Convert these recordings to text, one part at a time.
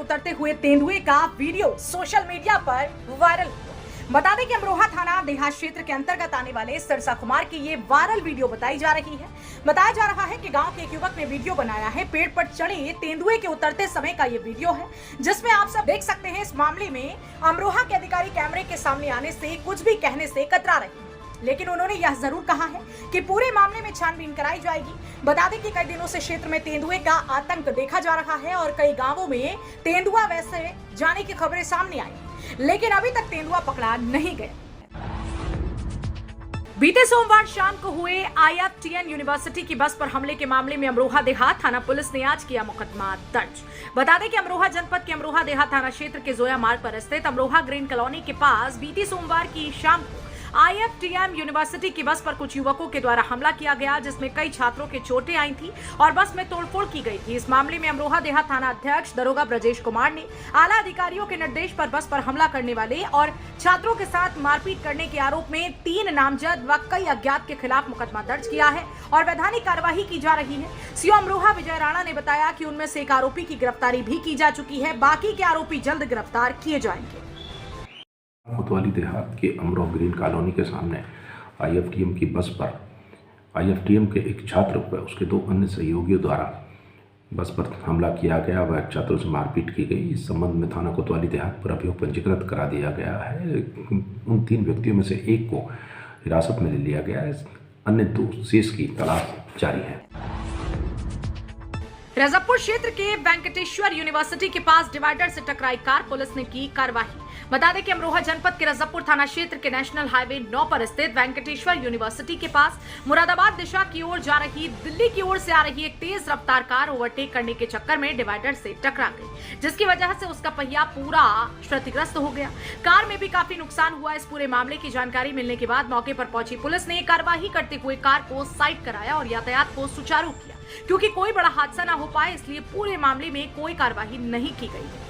उतरते हुए तेंदुए का वीडियो सोशल मीडिया पर वायरल हुआ। बता दें कि अमरोहा थाना देहात क्षेत्र के अंतर्गत आने वाले सिरसा कुमार की ये वायरल वीडियो बताई जा रही है। बताया जा रहा है कि गांव के एक युवक ने वीडियो बनाया है। पेड़ पर चढ़े तेंदुए के उतरते समय का ये वीडियो है, जिसमें आप सब देख सकते हैं। इस मामले में अमरोहा के अधिकारी कैमरे के सामने आने से कुछ भी कहने से कतरा रहे हैं, लेकिन उन्होंने यह जरूर कहा है कि पूरे मामले में छानबीन कराई जाएगी। बता दें कि कई दिनों से क्षेत्र में तेंदुए का आतंक देखा जा रहा है और कई गांवों में तेंदुआ वैसे जाने की खबरें सामने आई, लेकिन अभी तक तेंदुआ पकड़ा नहीं गया। बीते सोमवार शाम को हुए IFTN यूनिवर्सिटी की बस पर हमले के मामले में अमरोहा देहात थाना पुलिस ने आज किया मुकदमा दर्ज। बता दें कि अमरोहा जनपद के अमरोहा देहात थाना क्षेत्र के जोया मार्ग पर स्थित अमरोहा ग्रीन कॉलोनी के पास बीती सोमवार की शाम को IFTM यूनिवर्सिटी की बस पर कुछ युवकों के द्वारा हमला किया गया, जिसमें कई छात्रों के चोटें आई थी और बस में तोड़फोड़ की गई थी। इस मामले में अमरोहा देहात थाना अध्यक्ष दरोगा ब्रजेश कुमार ने आला अधिकारियों के निर्देश पर बस पर हमला करने वाले और छात्रों के साथ मारपीट करने के आरोप में 3 नामजद व कई अज्ञात के खिलाफ मुकदमा दर्ज किया है और वैधानिक कार्यवाही की जा रही है। सीओ अमरोहा विजय राणा ने बताया कि उनमें से एक आरोपी की गिरफ्तारी भी की जा चुकी है। बाकी के आरोपी जल्द गिरफ्तार किए जाएंगे। कोतवाली देहात के अमरोहा ग्रीन कॉलोनी के सामने IFTM की बस पर IFTM के एक छात्र व उसके 2 अन्य सहयोगियों द्वारा बस पर हमला किया गया व छात्रों से मारपीट की गई। इस संबंध में थाना कोतवाली देहात पर अभियोग पंजीकृत करा दिया गया है। उन 3 व्यक्तियों में से एक को हिरासत में ले लिया गया है। अन्य 2 शेष की तलाश जारी है। रजबपुर क्षेत्र के वेंकटेश्वर यूनिवर्सिटी के पास डिवाइडर से टकराई कार, पुलिस ने की कार्रवाई। बता दें कि अमरोहा जनपद के रजबपुर थाना क्षेत्र के नेशनल हाईवे 9 पर स्थित वेंकटेश्वर यूनिवर्सिटी के पास मुरादाबाद दिशा की ओर जा रही दिल्ली की ओर से आ रही एक तेज रफ्तार कार ओवरटेक करने के चक्कर में डिवाइडर से टकरा गई, जिसकी वजह से उसका पहिया पूरा क्षतिग्रस्त हो गया। कार में भी काफी नुकसान हुआ। इस पूरे मामले की जानकारी मिलने के बाद मौके पर पहुंची पुलिस ने कार्यवाही करते हुए कार को साइड कराया और यातायात को सुचारू किया। क्योंकि कोई बड़ा हादसा न हो पाए, इसलिए पूरे मामले में कोई कार्रवाई नहीं की गई है।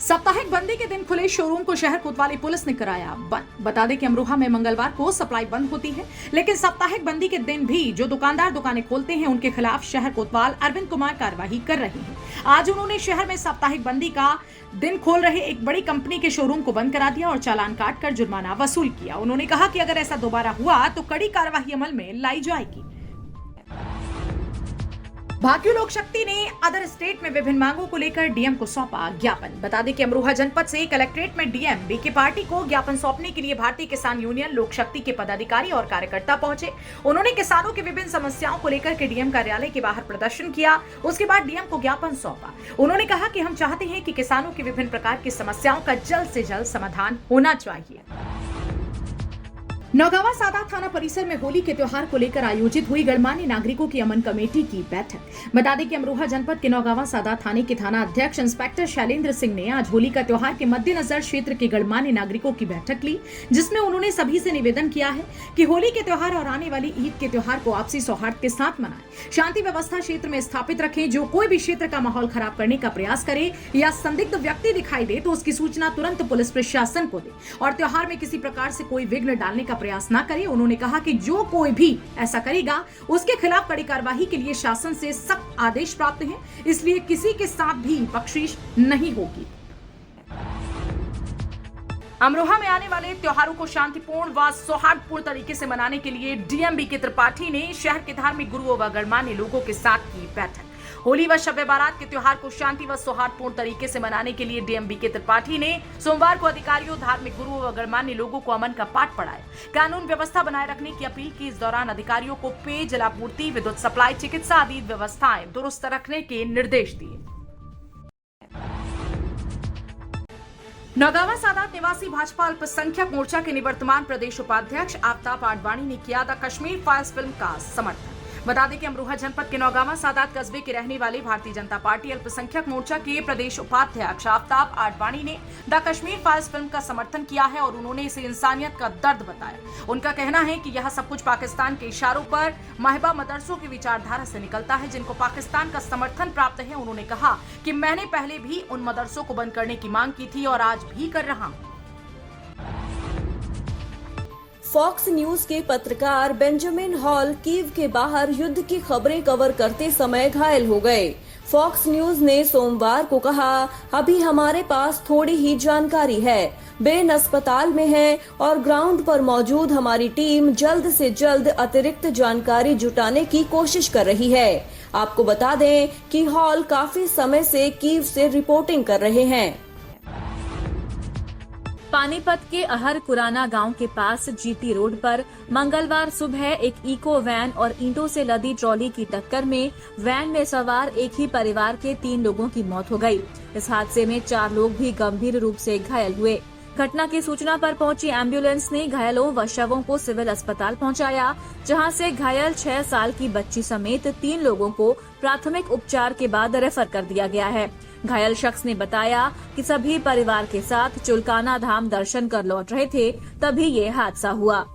साप्ताहिक बंदी के दिन खुले शोरूम को शहर कोतवाली पुलिस ने कराया बंद। बता दें कि अमरोहा में मंगलवार को सप्लाई बंद होती है, लेकिन साप्ताहिक बंदी के दिन भी जो दुकानदार दुकानें खोलते हैं उनके खिलाफ शहर कोतवाल अरविंद कुमार कार्रवाई कर रहे हैं। आज उन्होंने शहर में साप्ताहिक बंदी का दिन खोल रहे एक बड़ी कंपनी के शोरूम को बंद करा दिया और चालान काट कर जुर्माना वसूल किया। उन्होंने कहा कि अगर ऐसा दोबारा हुआ तो कड़ी कार्रवाई अमल में लाई जाएगी। भारतीय लोक शक्ति ने अदर स्टेट में विभिन्न मांगों को लेकर डीएम को सौंपा ज्ञापन। बता दें कि अमरोहा जनपद से कलेक्ट्रेट में डीएम बीके पार्टी को ज्ञापन सौंपने के लिए भारतीय किसान यूनियन लोक शक्ति के पदाधिकारी और कार्यकर्ता पहुंचे। उन्होंने किसानों की विभिन्न समस्याओं को लेकर के डीएम कार्यालय के बाहर प्रदर्शन किया। उसके बाद डीएम को ज्ञापन सौंपा। उन्होंने कहा कि हम चाहते हैं कि किसानों की विभिन्न प्रकार की समस्याओं का जल्द से जल्द समाधान होना चाहिए। नौगावा सादात थाना परिसर में होली के त्योहार को लेकर आयोजित हुई गणमान्य नागरिकों की अमन कमेटी की बैठक। बता दें कि अमरोहा जनपद के नौगावा सादात थाने के थाना अध्यक्ष इंस्पेक्टर शैलेंद्र सिंह ने आज होली का त्योहार के मद्देनजर क्षेत्र के गणमान्य नागरिकों की बैठक ली, जिसमें उन्होंने सभी से निवेदन किया है कि होली के त्योहार और आने वाली ईद के त्योहार को आपसी सौहार्द के साथ मनाएं, शांति व्यवस्था क्षेत्र में स्थापित रखें। जो कोई भी क्षेत्र का माहौल खराब करने का प्रयास करे या संदिग्ध व्यक्ति दिखाई दे तो उसकी सूचना तुरंत पुलिस प्रशासन को दे और त्योहार में किसी प्रकार से कोई विघ्न डालने का प्रयास न करे। उन्होंने कहा कि जो कोई भी ऐसा करेगा उसके खिलाफ कड़ी कार्रवाई के लिए शासन से सख्त आदेश प्राप्त हैं, इसलिए किसी के साथ भी बख्शीश नहीं होगी। अमरोहा में आने वाले त्योहारों को शांतिपूर्ण व सौहार्दपूर्ण तरीके से मनाने के लिए डीएम बीके त्रिपाठी ने शहर के धार्मिक गुरुओं व गणमान्य लोगों के साथ की बैठक। होली व शब बारात के त्योहार को शांति व सौहार्दपूर्ण तरीके से मनाने के लिए डीएम बीके त्रिपाठी ने सोमवार को अधिकारियों, धार्मिक गुरुओं व गणमान्य लोगों को अमन का पाठ पढ़ाया, कानून व्यवस्था बनाए रखने की अपील की। इस दौरान अधिकारियों को पेय जलापूर्ति, विद्युत सप्लाई, चिकित्सा आदि व्यवस्थाएं दुरुस्त रखने के निर्देश दिए। नौगावा सादात निवासी भाजपा अल्पसंख्यक मोर्चा के निवर्तमान प्रदेश उपाध्यक्ष आफ्ताब आडवाणी ने किया द कश्मीर फाइल्स फिल्म का समर्थन। बता दें कि अमरोहा जनपद के नौगावा सादात कस्बे के रहने वाले भारतीय जनता पार्टी अल्पसंख्यक मोर्चा के प्रदेश उपाध्यक्ष आफ्ताब आडवाणी ने द कश्मीर फाइल्स फिल्म का समर्थन किया है और उन्होंने इसे इंसानियत का दर्द बताया। उनका कहना है कि यह सब कुछ पाकिस्तान के इशारों पर महबा मदरसों की विचारधारा से निकलता है, जिनको पाकिस्तान का समर्थन प्राप्त है। उन्होंने कहा कि मैंने पहले भी उन मदरसों को बंद करने की मांग की थी और आज भी कर रहा हूं। फॉक्स न्यूज के पत्रकार बेंजामिन हॉल कीव के बाहर युद्ध की खबरें कवर करते समय घायल हो गए। फॉक्स न्यूज ने सोमवार को कहा, अभी हमारे पास थोड़ी ही जानकारी है। बेन अस्पताल में है और ग्राउंड पर मौजूद हमारी टीम जल्द से जल्द अतिरिक्त जानकारी जुटाने की कोशिश कर रही है। आपको बता दें कि हॉल काफी समय से कीव से रिपोर्टिंग कर रहे हैं। पानीपत के अहर कुराना गांव के पास जीटी रोड पर मंगलवार सुबह एक इको वैन और ईंटों से लदी ट्रॉली की टक्कर में वैन में सवार एक ही परिवार के 3 लोगों की मौत हो गई। इस हादसे में 4 लोग भी गंभीर रूप से घायल हुए। घटना की सूचना पर पहुंची एम्बुलेंस ने घायलों व शवों को सिविल अस्पताल पहुंचाया, जहां से घायल 6 साल की बच्ची समेत 3 लोगों को प्राथमिक उपचार के बाद रेफर कर दिया गया है। घायल शख्स ने बताया कि सभी परिवार के साथ चुलकाना धाम दर्शन कर लौट रहे थे, तभी ये हादसा हुआ।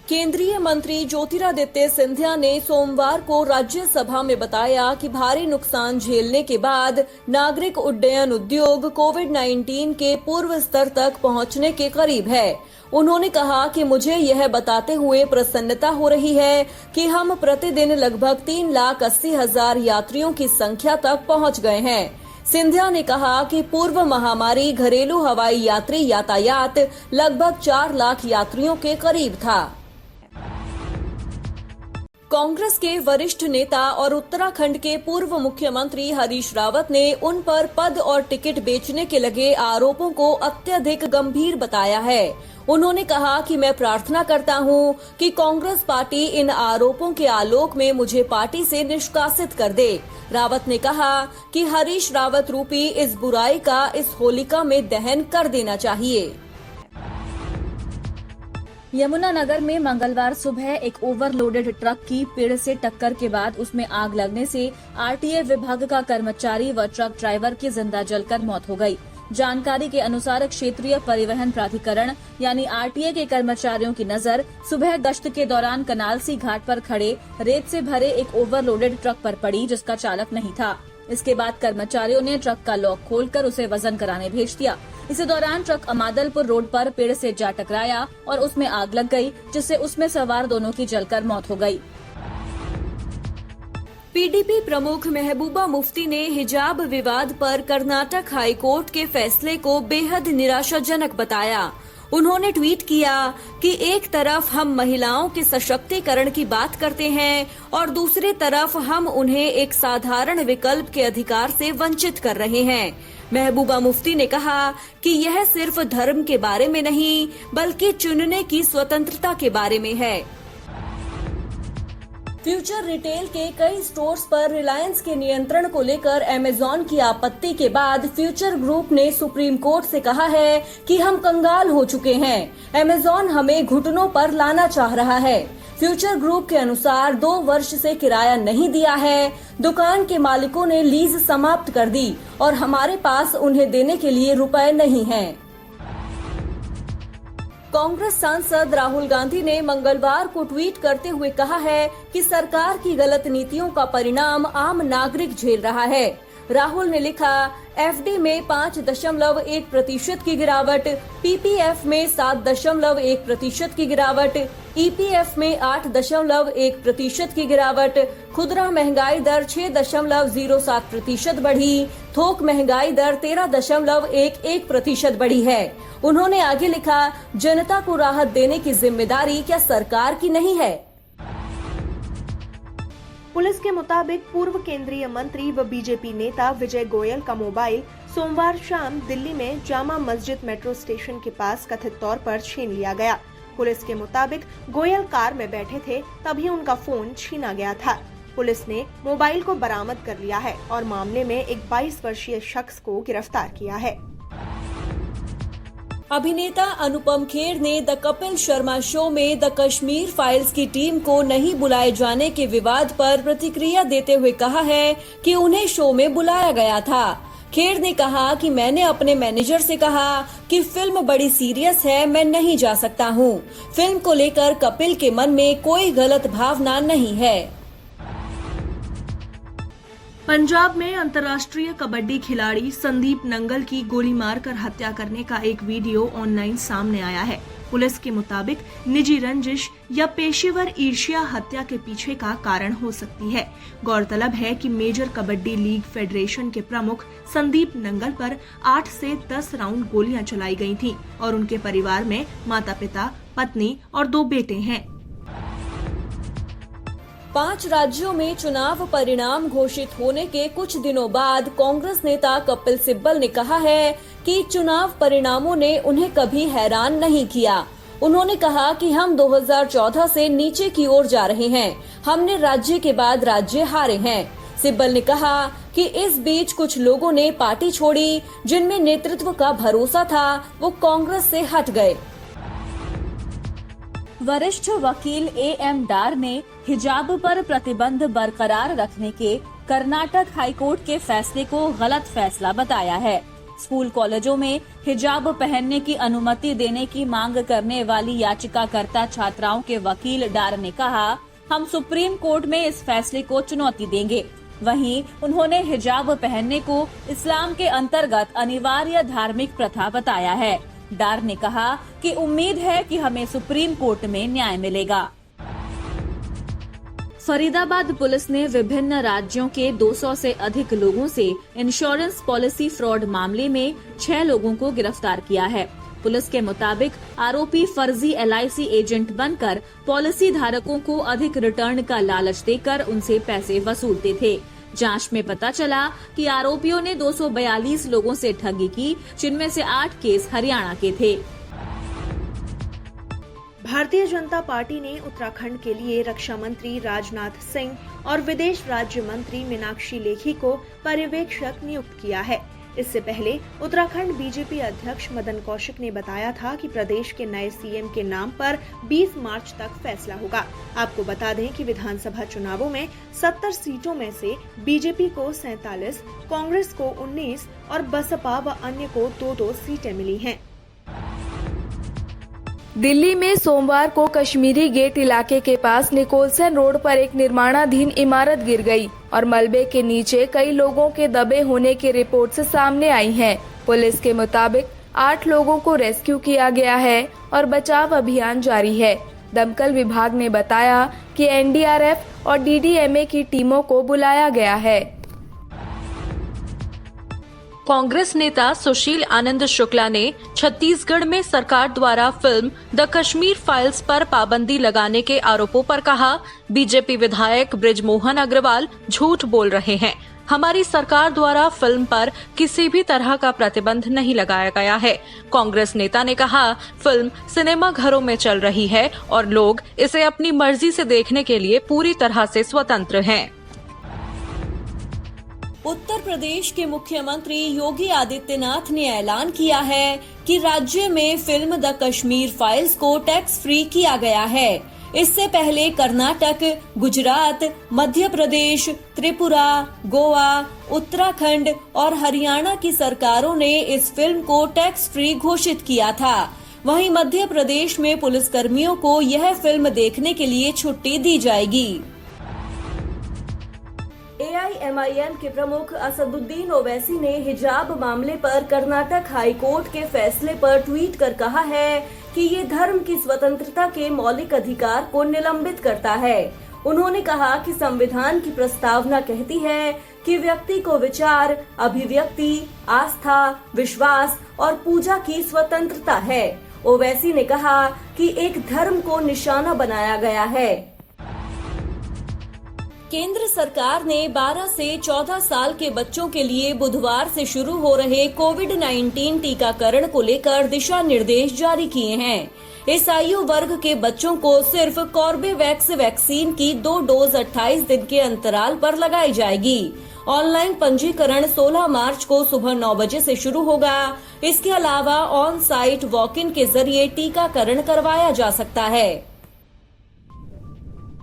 केंद्रीय मंत्री ज्योतिरादित्य सिंधिया ने सोमवार को राज्यसभा में बताया कि भारी नुकसान झेलने के बाद नागरिक उड्डयन उद्योग कोविड-19 के पूर्व स्तर तक पहुंचने के करीब है। उन्होंने कहा कि मुझे यह बताते हुए प्रसन्नता हो रही है कि हम प्रतिदिन लगभग 3,80,000 यात्रियों की संख्या तक पहुंच गए हैं। सिंधिया ने कहा कि पूर्व महामारी घरेलू हवाई यात्री यातायात लगभग 4 लाख यात्रियों के करीब था। कांग्रेस के वरिष्ठ नेता और उत्तराखंड के पूर्व मुख्यमंत्री हरीश रावत ने उन पर पद और टिकट बेचने के लगे आरोपों को अत्यधिक गंभीर बताया है। उन्होंने कहा कि मैं प्रार्थना करता हूं कि कांग्रेस पार्टी इन आरोपों के आलोक में मुझे पार्टी से निष्कासित कर दे। रावत ने कहा कि हरीश रावत रूपी इस बुराई का इस होलिका में दहन कर देना चाहिए। यमुनानगर में मंगलवार सुबह एक ओवरलोडेड ट्रक की पेड़ से टक्कर के बाद उसमें आग लगने से आरटीए विभाग का कर्मचारी व ट्रक ड्राइवर की जिंदा जलकर मौत हो गई। जानकारी के अनुसार क्षेत्रीय परिवहन प्राधिकरण यानी आरटीए के कर्मचारियों की नजर सुबह गश्त के दौरान कनालसी घाट पर खड़े रेत से भरे एक ओवरलोडेड ट्रक पर पड़ी, जिसका चालक नहीं था। इसके बाद कर्मचारियों ने ट्रक का लॉक खोलकर उसे वजन कराने भेज दिया। इसी दौरान ट्रक अमादलपुर रोड पर पेड़ से जा टकराया और उसमें आग लग गई, जिससे उसमें सवार दोनों की जलकर मौत हो गई। पीडीपी प्रमुख महबूबा मुफ्ती ने हिजाब विवाद पर कर्नाटक हाईकोर्ट के फैसले को बेहद निराशाजनक बताया। उन्होंने ट्वीट किया कि एक तरफ हम महिलाओं के सशक्तिकरण की बात करते हैं और दूसरी तरफ हम उन्हें एक साधारण विकल्प के अधिकार से वंचित कर रहे हैं। महबूबा मुफ्ती ने कहा कि यह सिर्फ धर्म के बारे में नहीं बल्कि चुनने की स्वतंत्रता के बारे में है। फ्यूचर रिटेल के कई स्टोर्स पर रिलायंस के नियंत्रण को लेकर अमेजॉन की आपत्ति के बाद फ्यूचर ग्रुप ने सुप्रीम कोर्ट से कहा है कि हम कंगाल हो चुके हैं। अमेजॉन हमें घुटनों पर लाना चाह रहा है। फ्यूचर ग्रुप के अनुसार 2 वर्ष से किराया नहीं दिया है, दुकान के मालिकों ने लीज समाप्त कर दी और हमारे पास उन्हें देने के लिए रुपए नहीं हैं। कांग्रेस सांसद राहुल गांधी ने मंगलवार को ट्वीट करते हुए कहा है कि सरकार की गलत नीतियों का परिणाम आम नागरिक झेल रहा है। राहुल ने लिखा, एफडी में 5.1% की गिरावट, पीपीएफ में 7.1% की गिरावट, ईपीएफ में 8.1% की गिरावट, खुदरा महंगाई दर 6.07% बढ़ी, थोक महंगाई दर 13.11% बढ़ी है। उन्होंने आगे लिखा, जनता को राहत देने की जिम्मेदारी क्या सरकार की नहीं है? पुलिस के मुताबिक पूर्व केंद्रीय मंत्री व बीजेपी नेता विजय गोयल का मोबाइल सोमवार शाम दिल्ली में जामा मस्जिद मेट्रो स्टेशन के पास कथित तौर पर छीन लिया गया। पुलिस के मुताबिक गोयल कार में बैठे थे, तभी उनका फोन छीना गया था। पुलिस ने मोबाइल को बरामद कर लिया है और मामले में एक 22 वर्षीय शख्स को गिरफ्तार किया है। अभिनेता अनुपम खेर ने द कपिल शर्मा शो में द कश्मीर फाइल्स की टीम को नहीं बुलाए जाने के विवाद पर प्रतिक्रिया देते हुए कहा है कि उन्हें शो में बुलाया गया था। खेर ने कहा कि मैंने अपने मैनेजर से कहा कि फिल्म बड़ी सीरियस है, मैं नहीं जा सकता हूं। फिल्म को लेकर कपिल के मन में कोई गलत भावना नहीं है। पंजाब में अंतर्राष्ट्रीय कबड्डी खिलाड़ी संदीप नंगल की गोली मारकर हत्या करने का एक वीडियो ऑनलाइन सामने आया है। पुलिस के मुताबिक निजी रंजिश या पेशेवर ईर्ष्या हत्या के पीछे का कारण हो सकती है। गौरतलब है कि मेजर कबड्डी लीग फेडरेशन के प्रमुख संदीप नंगल पर 8 से 10 राउंड गोलियां चलाई गई थीं और उनके परिवार में माता पिता, पत्नी और 2 बेटे हैं। 5 राज्यों में चुनाव परिणाम घोषित होने के कुछ दिनों बाद कांग्रेस नेता कपिल सिब्बल ने कहा है कि चुनाव परिणामों ने उन्हें कभी हैरान नहीं किया। उन्होंने कहा कि हम 2014 से नीचे की ओर जा रहे हैं। हमने राज्य के बाद राज्य हारे हैं। सिब्बल ने कहा कि इस बीच कुछ लोगों ने पार्टी छोड़ी, जिनमें नेतृत्व का भरोसा था, वो कांग्रेस से हट गए। वरिष्ठ वकील AM डार ने हिजाब पर प्रतिबंध बरकरार रखने के कर्नाटक हाईकोर्ट के फैसले को गलत फैसला बताया है। स्कूल कॉलेजों में हिजाब पहनने की अनुमति देने की मांग करने वाली याचिकाकर्ता छात्राओं के वकील डार ने कहा, हम सुप्रीम कोर्ट में इस फैसले को चुनौती देंगे। वहीं उन्होंने हिजाब पहनने को इस्लाम के अंतर्गत अनिवार्य धार्मिक प्रथा बताया है। डार ने कहा कि उम्मीद है कि हमें सुप्रीम कोर्ट में न्याय मिलेगा। फरीदाबाद पुलिस ने विभिन्न राज्यों के 200 से अधिक लोगों से इंश्योरेंस पॉलिसी फ्रॉड मामले में 6 लोगों को गिरफ्तार किया है। पुलिस के मुताबिक आरोपी फर्जी LIC एजेंट बनकर पॉलिसी धारकों को अधिक रिटर्न का लालच देकर उनसे पैसे वसूलते थे। जांच में पता चला कि आरोपियों ने 242 लोगों से ठगी की, जिनमें से 8 केस हरियाणा के थे। भारतीय जनता पार्टी ने उत्तराखंड के लिए रक्षा मंत्री राजनाथ सिंह और विदेश राज्य मंत्री मीनाक्षी लेखी को पर्यवेक्षक नियुक्त किया है। इससे पहले उत्तराखंड बीजेपी अध्यक्ष मदन कौशिक ने बताया था कि प्रदेश के नए सीएम के नाम पर 20 मार्च तक फैसला होगा। आपको बता दें कि विधानसभा चुनावों में 70 सीटों में से बीजेपी को 47, कांग्रेस को 19 और बसपा व अन्य को 2-2 सीटें मिली हैं। दिल्ली में सोमवार को कश्मीरी गेट इलाके के पास निकोलसन रोड पर एक निर्माणाधीन इमारत गिर गई और मलबे के नीचे कई लोगों के दबे होने की रिपोर्ट्स सामने आई हैं। पुलिस के मुताबिक 8 लोगों को रेस्क्यू किया गया है और बचाव अभियान जारी है। दमकल विभाग ने बताया कि NDRF और DDMA की टीमों को बुलाया गया है। कांग्रेस नेता सुशील आनंद शुक्ला ने छत्तीसगढ़ में सरकार द्वारा फिल्म द कश्मीर फाइल्स पर पाबंदी लगाने के आरोपों पर कहा, बीजेपी विधायक बृजमोहन अग्रवाल झूठ बोल रहे हैं। हमारी सरकार द्वारा फिल्म पर किसी भी तरह का प्रतिबंध नहीं लगाया गया है। कांग्रेस नेता ने कहा, फिल्म सिनेमा घरों में चल रही है और लोग इसे अपनी मर्जी से देखने के लिए पूरी तरह से स्वतंत्र हैं। उत्तर प्रदेश के मुख्यमंत्री योगी आदित्यनाथ ने ऐलान किया है कि राज्य में फिल्म द कश्मीर फाइल्स को टैक्स फ्री किया गया है। इससे पहले कर्नाटक, गुजरात, मध्य प्रदेश, त्रिपुरा, गोवा, उत्तराखंड और हरियाणा की सरकारों ने इस फिल्म को टैक्स फ्री घोषित किया था। वहीं मध्य प्रदेश में पुलिसकर्मियों को यह फिल्म देखने के लिए छुट्टी दी जाएगी। AIMIM के प्रमुख असदुद्दीन ओवैसी ने हिजाब मामले पर कर्नाटक हाईकोर्ट के फैसले पर ट्वीट कर कहा है कि ये धर्म की स्वतंत्रता के मौलिक अधिकार को निलंबित करता है। उन्होंने कहा कि संविधान की प्रस्तावना कहती है कि व्यक्ति को विचार, अभिव्यक्ति, आस्था, विश्वास और पूजा की स्वतंत्रता है। ओवैसी ने कहा कि एक धर्म को निशाना बनाया गया है। केंद्र सरकार ने 12 से 14 साल के बच्चों के लिए बुधवार से शुरू हो रहे कोविड-19 टीकाकरण को लेकर दिशा निर्देश जारी किए हैं। इस आयु वर्ग के बच्चों को सिर्फ कॉर्बेवैक्स वैक्सीन की 2 डोज 28 दिन के अंतराल पर लगाई जाएगी। ऑनलाइन पंजीकरण 16 मार्च को सुबह 9 बजे से शुरू होगा। इसके अलावा ऑन साइट वॉक इन के जरिए टीकाकरण करवाया जा सकता है।